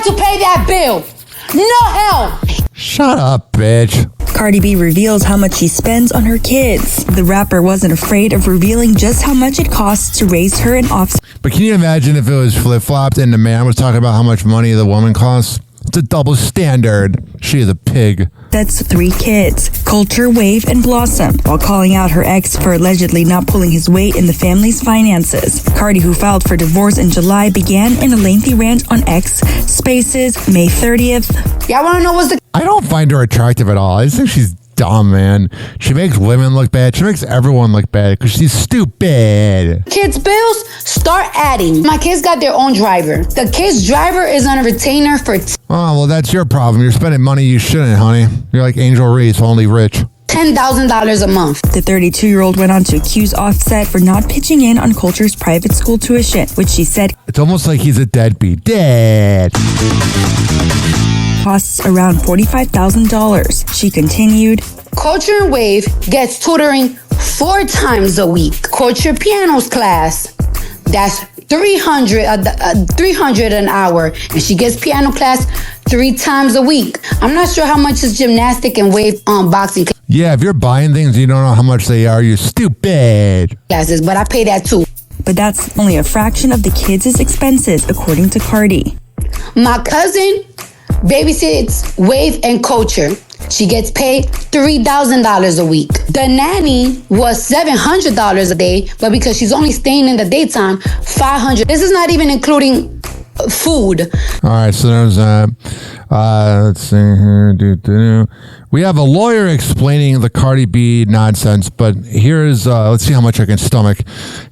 to pay that bill. No help. Shut up, bitch. Cardi B reveals how much she spends on her kids. The rapper wasn't afraid of revealing just how much it costs to raise her and offspring. But can you imagine if it was flip-flopped and the man was talking about how much money the woman costs? It's a double standard. She is a pig. That's 3 kids, Culture, Wave, and Blossom, while calling out her ex for allegedly not pulling his weight in the family's finances. Cardi, who filed for divorce in July, began in a lengthy rant on X Spaces May 30th. Y'all want to know what's the... I don't find her attractive at all. I just think she's dumb, man. She makes women look bad. She makes everyone look bad because she's stupid. kids' bills? Start adding. My kids got their own driver. The kid's driver is on a retainer for Oh, well, that's your problem. You're spending money you shouldn't, honey. You're like Angel Reese, only rich. $10,000 a month. The 32-year-old went on to accuse Offset for not pitching in on Culture's private school tuition, which she said It's almost like he's a deadbeat. Dead. costs around $45,000. She continued, Culture and Wave gets tutoring 4 times a week. Culture piano's class, that's $300 an hour, and she gets piano class 3 times a week. I'm not sure how much is gymnastic and wave boxing Yeah, if you're buying things and you don't know how much they are, you're stupid. classes, but I pay that too. but that's only a fraction of the kids' expenses, according to Cardi. My cousin babysits Wave and Culture. She gets paid $3,000 a week. The nanny was $700 a day, but because she's only staying in the daytime, $500. This is not even including food. All right, so there's let's see here. We have a lawyer explaining the Cardi B nonsense, but here's let's see how much I can stomach.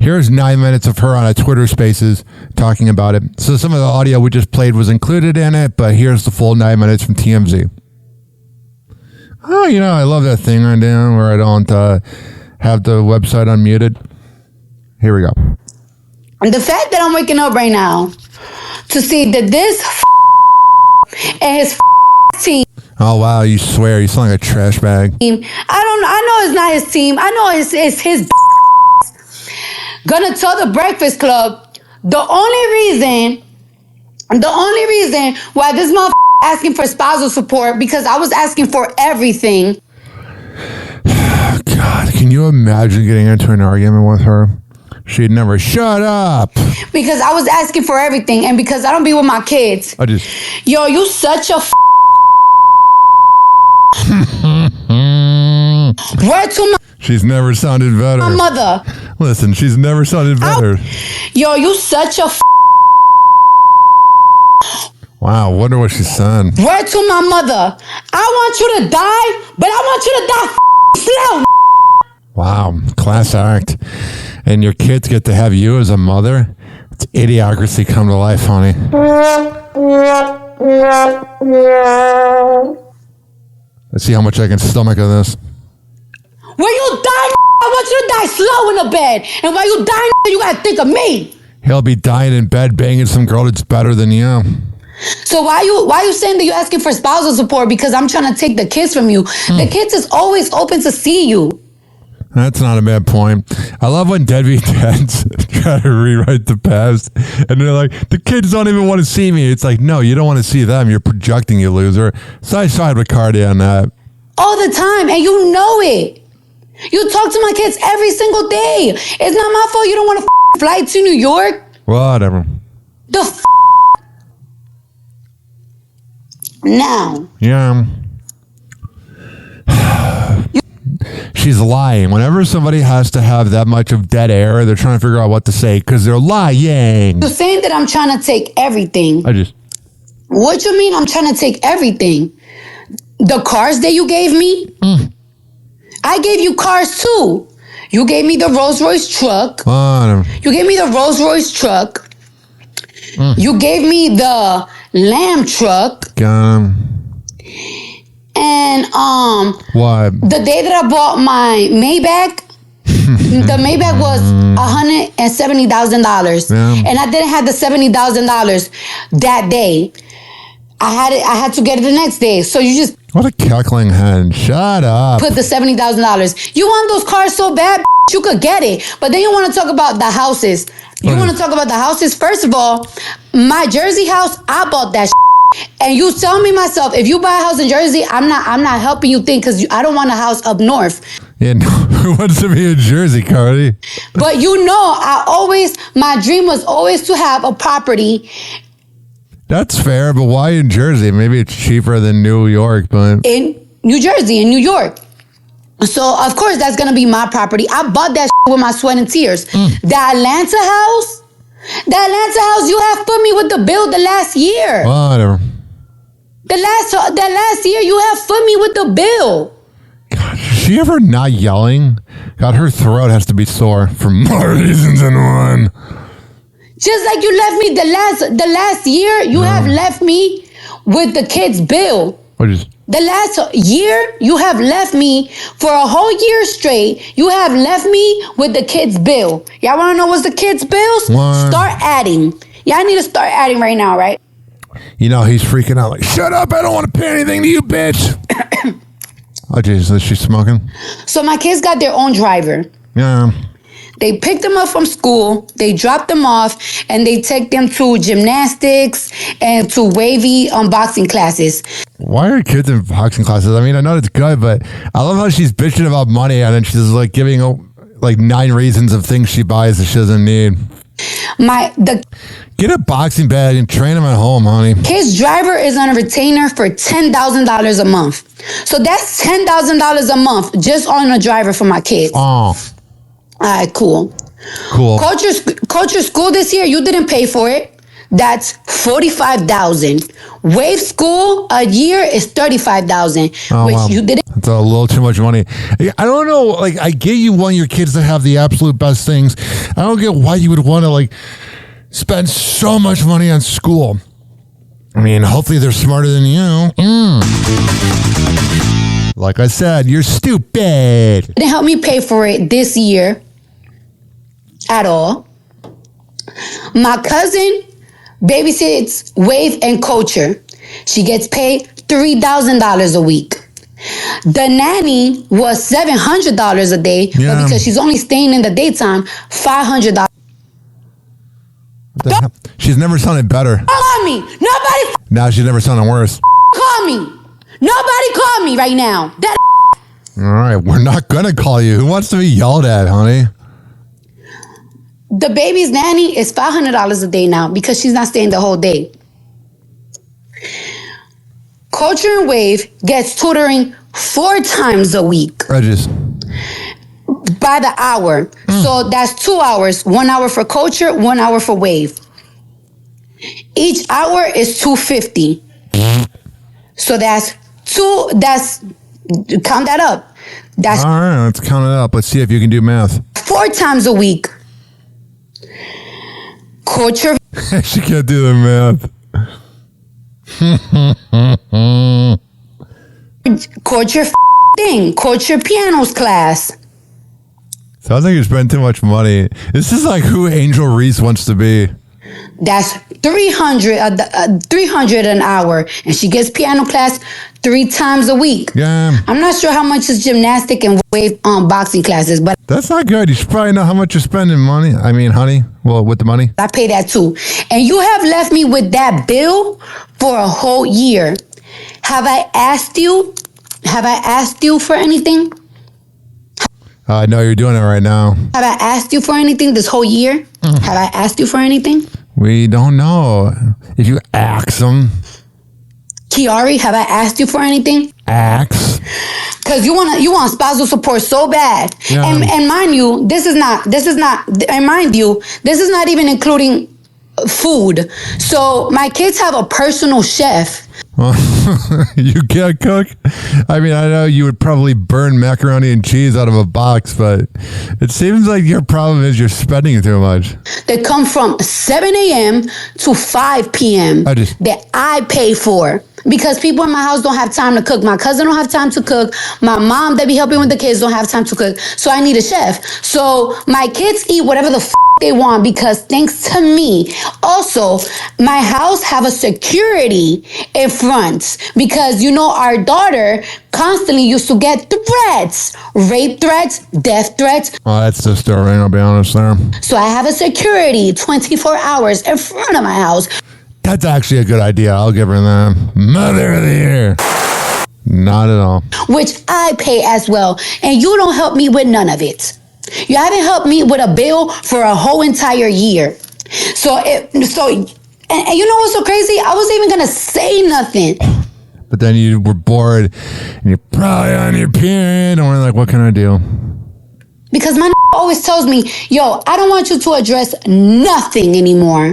Here's 9 minutes of her on a Twitter Spaces talking about it. So some of the audio we just played was included in it, but here's the full 9 minutes from TMZ. Oh, you know, I love that thing right now where I don't have the website unmuted. Here we go. And the fact that I'm waking up right now to see that this and his team. Oh, wow, you swear. You sound like a trash bag. I know it's not his team. I know it's his gonna tell the Breakfast Club the only reason why this motherfucker asking for spousal support because I was asking for everything. God, can you imagine getting into an argument with her? She'd never shut up. Because I was asking for everything and because I don't be with my kids. Yo, you such a word to my She's never sounded better. my mother. Listen, she's never sounded better. Yo, you such a Wow, wonder what she said. word to my mother. I want you to die, but I want you to die slow. Wow, class act. And your kids get to have you as a mother? It's idiocracy come to life, honey. Let's see how much I can stomach of this. When you die, I want you to die slow in the bed. And while you die, you gotta think of me. He'll be dying in bed banging some girl that's better than you. So why you saying that you're asking for spousal support because I'm trying to take the kids from you? The kids is always open to see you. That's not a bad point. I love when deadbeat dads try to rewrite the past and they're like, the kids don't even want to see me. It's like, no, you don't want to see them. You're projecting, you loser. So I side with Cardi on that. All the time, and you know it. You talk to my kids every single day. It's not my fault you don't want to fly to New York. Whatever. The now. Yeah. She's lying. Whenever somebody has to have that much of dead air, they're trying to figure out what to say because they're lying. You're saying that I'm trying to take everything. What you mean I'm trying to take everything? The cars that you gave me? I gave you cars too. You gave me the Rolls Royce truck. You gave me the Rolls Royce truck. You gave me the Lamb truck. And what? The day that I bought my Maybach, the Maybach was $170,000, and I didn't have the $70,000 that day. I had to get it the next day. So you just what a cackling hen! Shut up. Put the $70,000. You want those cars so bad, you could get it. But then you want to talk about the houses. You want to talk about the houses. First of all, my Jersey house, I bought that. And you tell me myself, if you buy a house in Jersey, I'm not helping you think because I don't want a house up north. Yeah, no, who wants to be in Jersey, Cardi? But my dream was always to have a property. That's fair, but why in Jersey? Maybe it's cheaper than New York, but... In New Jersey, in New York. So, of course, that's going to be my property. I bought that with my sweat and tears. The Atlanta house, you have put me with the bill the last year. Whatever. The last year, you have put me with the bill. God, is she ever not yelling? God, her throat has to be sore for more reasons than one. Just like you left me the last year, you have left me with the kids' bill. The last year, you have left me for a whole year straight. You have left me with the kids' bill. Y'all want to know what's the kids' bills? What? Start adding. Y'all need to start adding right now, right? You know, he's freaking out like, shut up, I don't want to pay anything to you, bitch. Oh, Jesus, is she smoking? So my kids got their own driver. Yeah. They pick them up from school, they drop them off, and they take them to gymnastics and to wavy boxing classes. Why are kids in boxing classes? I mean, I know it's good, but I love how she's bitching about money and then she's like giving like 9 reasons of things she buys that she doesn't need. Get a boxing bag and train him at home, honey. His driver is on a retainer for $10,000 a month. So that's $10,000 a month just on a driver for my kids. Oh. All right, cool. Culture school this year, you didn't pay for it. That's $45,000. Wave school a year is $35,000, which you didn't. That's a little too much money. I don't know. Like, I get you want your kids to have the absolute best things. I don't get why you would want to like spend so much money on school. I mean, hopefully they're smarter than you. Like I said, you're stupid. Didn't help me pay for it this year at all. My cousin babysits Wave and Culture. She gets paid $3,000 a week. The nanny was $700 a day, but because she's only staying in the daytime, $500. She's never sounded better. Call me. Nobody. Now she's never sounding worse. Call me. Nobody call me right now. All right, we're not gonna call you. Who wants to be yelled at, honey? The baby's nanny is $500 a day now because she's not staying the whole day. Culture and Wave gets tutoring 4 times a week. Regis. By the hour. So that's 2 hours. 1 hour for Culture, 1 hour for Wave. Each hour is $250. So that's count that up. That's all right, let's count it up. Let's see if you can do math. 4 times a week. Culture. She can't do the math. Culture thing. Culture pianos class. Sounds like you spend too much money. This is like who Angel Reese wants to be. That's $300 an hour, and she gets piano class 3 times a week. Yeah, I'm not sure how much is gymnastic and wave boxing classes, but that's not good. You should probably know how much you're spending money. I mean, honey, well, with the money, I pay that too. And you have left me with that bill for a whole year. Have I asked you for anything? I know you're doing it right now. Have I asked you for anything this whole year? Have I asked you for anything? We don't know. If you ask them. Kiari, have I asked you for anything? Ask. Because you want spousal support so bad. Yeah. And mind you, this is not even including food. So my kids have a personal chef. You can't cook? I mean, I know you would probably burn macaroni and cheese out of a box, but it seems like your problem is you're spending too much. They come from 7 a.m. to 5 p.m. that I pay for. Because people in my house don't have time to cook. My cousin don't have time to cook. My mom that be helping with the kids don't have time to cook. So I need a chef. So my kids eat whatever the they want because thanks to me. Also, my house have a security in front because, our daughter constantly used to get threats, rape threats, death threats. Oh, that's disturbing, I'll be honest there. So I have a security 24 hours in front of my house. That's actually a good idea. I'll give her the Mother of the Year. Not at all. Which I pay as well. And you don't help me with none of it. You haven't helped me with a bill for a whole entire year. And you know what's so crazy? I wasn't even going to say nothing. But then you were bored and you're probably on your period. And we're like, what can I do? Because my always tells me, yo, I don't want you to address nothing anymore.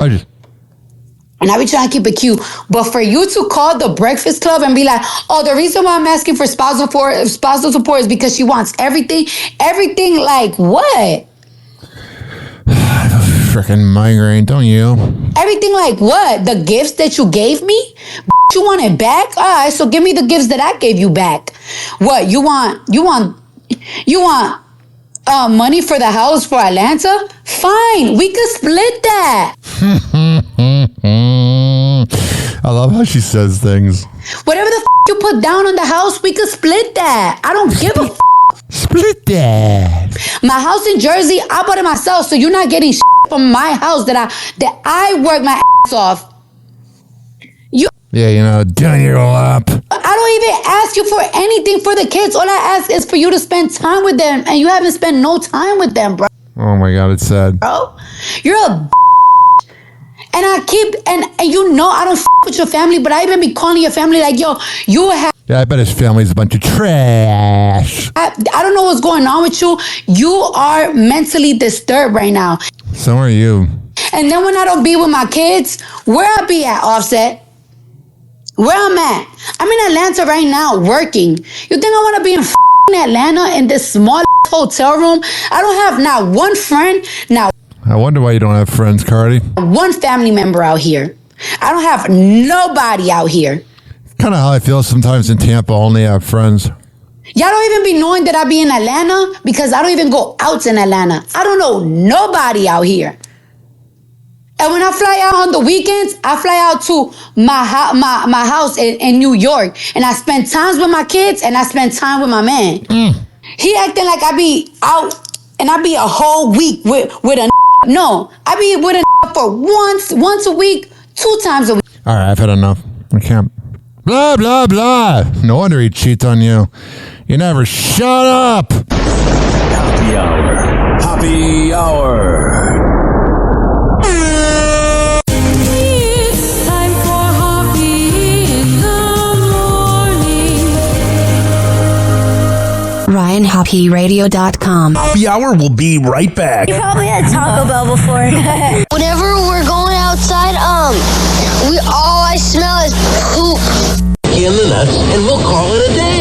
And I be trying to keep it cute. But for you to call the Breakfast Club and be like, oh, the reason why I'm asking for spousal support is because she wants everything. Everything like what? I have a freaking migraine, don't you? Everything like what? The gifts that you gave me? You want it back? All right, so give me the gifts that I gave you back. What? You want money for the house for Atlanta? Fine, we could split that. I love how she says things. Whatever the you put down on the house, we could split that. I don't give a Split that. My house in Jersey, I bought it myself, so you're not getting from my house that I work my ass off. Yeah, doing your lap. I don't even ask you for anything for the kids. All I ask is for you to spend time with them, and you haven't spent no time with them, bro. Oh my God, it's sad. Bro, you're a and I keep, and I don't with your family, but I even be calling your family like, yo, you have. Yeah, I bet his family's a bunch of trash. I don't know what's going on with you. You are mentally disturbed right now. So are you. And then when I don't be with my kids, where I be at, Offset? Where I'm at? I'm in Atlanta right now working. You think I want to be in Atlanta in this small hotel room? I don't have not one friend, not I wonder why you don't have friends, Cardi. one family member out here. I don't have nobody out here. Kind of how I feel sometimes in Tampa. Only have friends. Y'all don't even be knowing that I be in Atlanta because I don't even go out in Atlanta. I don't know nobody out here. And when I fly out on the weekends, I fly out to my house in New York. And I spend times with my kids and I spend time with my man. He acting like I be out and I be a whole week with a No, I be with a for once a week, 2 times a week. All right, I've had enough. I can't. Blah, blah, blah. No wonder he cheats on you. You never shut up. Happy Hour. Happy Hour. It's time for Hoppe in the morning. RyanHoppeRadio.com. Happy Hour will be right back. You probably had Taco Bell before. Whenever we're going outside, all I smell is poop. In the nuts, and we'll call it a day.